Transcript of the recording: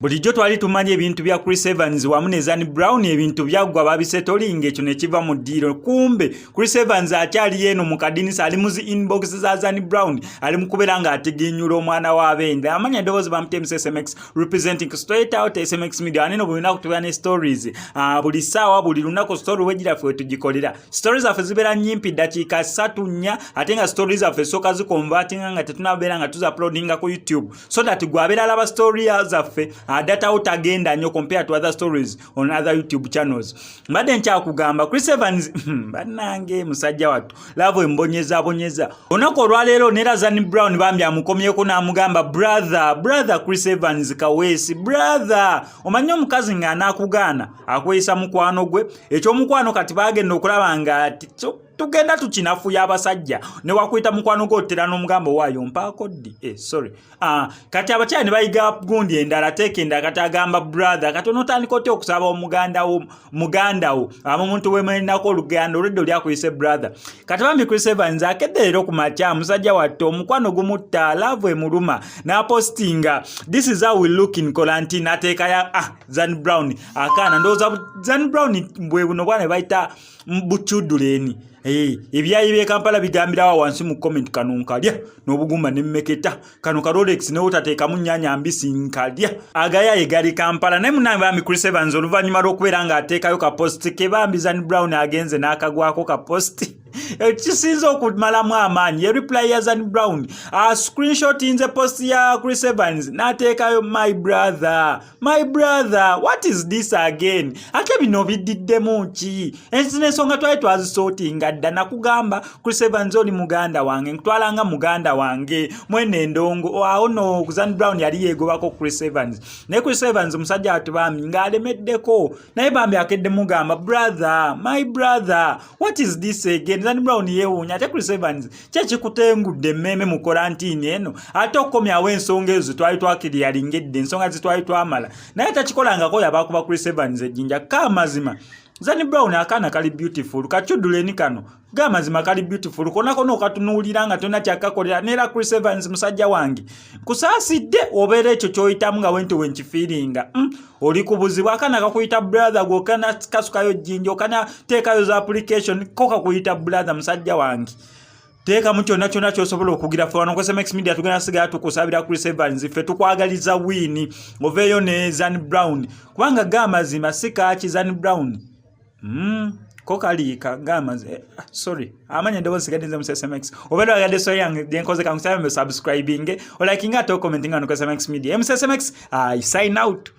Bulijjo twali tumanye ebintu bya Chris Evans wamu ne Zanny Brown ebintu byaggwa babisetolinga ekyo ne kiva mu ddiiro. Kumbe Chris Evans akyali eno mu kadinisa ali mu zi inbox za Zanny Brown ali mu kubeera ng'atiginyula omwana w'abende. Amanya eddoboozi bamutya SMX representing straight out SMX media. Aneno buli lunaku tubeera ne stories. Buli ssaawa buli lunaku story wejjira ffe tugikolera. Stories zaffe zibeera nnyimpi ddakiika 3-4 ate nga stories zaffe sooka zikonvatinga nga tetunabeera nga tuzi-uploadinga ku YouTube so that gwe abeera alaba story zaffe data out agenda nnyo compared to other stories on other YouTube channels. Mbadde nkyakugamba Chris Evans bannange musajja wattu lavo embonyeza. Olunaku olwaleero ne Zanny Brown bambi amukomyeko n'amugamba brother Chris Evans Kaweesi brother omanyi omukazi ng'anaakugaana akweyisa mukwano gwe ekyomukwano kati baagenda okulaba nga tugenda tukinafuya abasajja ne wakuyita mukwano gotera n'omugambo waayo mpaako ddi kati abakyala ne bayiga gundi endala teeka endala kati agamba brother kati onotandika otya okusaba muganda wo omuntu wemenako olugendo olwedde oli akuyise brother kati bambi Chris Evans akedde leero ku makya musajja wattu omukwano gumutta laavu emuluma n'apostinga this is how we look in quarantine ateeka ya Zanny Brown akaana ndowooza Zanny Brown bwe buno bwana bayita bukyudduleni ebyayi bye Kampala bigambirawo wansi mu comment kano nkalya n'obugumba n'emmeketa kano ka Rolex ne utateekamu nnyanya mbisi nkalya agayaye gali Kampala naye munange bambi Chris Evans oluvannyuma lw'okubeera ng'ateekayo ka post ke bambi Zanny Brown agenze n'akagwako ka post kisinza okumalamu amaanyi ye reply ya Zanny Brown screenshot inze post ya Chris Evans n'ateekayo my brother what is this again ate bino biddiddemu ki ensonga twali twazisortinga dda nakugamba Chris Evans oli muganda wange ntwalanga muganda wange mwene ndongo awo no Zanny Brown yali yeegobako Chris Evans naye Chris Evans musajja wattu bambi ng'alemeddeko naye bambi akedde mugamba my brother what is this again Zanny Brown yeewuunya ate Chris Evans kyekikutengudde emmeme mu quarantine eno ate okukomyawo ensonga ezo twali twakiriyalingedde ensonga zitwali twamala naye takikolangako yabakuba Chris Evans ejjinja kamazima Zanny Brown akaana kali beautiful kakyudduleni kano gamazima kali beautiful konako okatunuulira nga tonna kyakakolera neera Chris Evans musajja wange kusaasidde obeera ekyo kyoyitamu nga wente wenkifiiringa oli kubuzibwa akaana kakuyita brother gwokana kasukayo jjinja okana teekayo za application ko kakuyita brother musajja wange teeka mu kyonna ky'osobola okugira ffe wano ku SMX media tugenda sigala tukusabira Chris Evans ffe tukwagaliza wini oveeyo ne Zanny Brown kubanga gamazima si kaaki Zanny Brown kokaliika amanya eddoboozi sigadinze mu SMX obeera wagadde story yange gyenkoze kankusaba subscribing olakinga ate commenting wano ku SMX media SMX I sign out.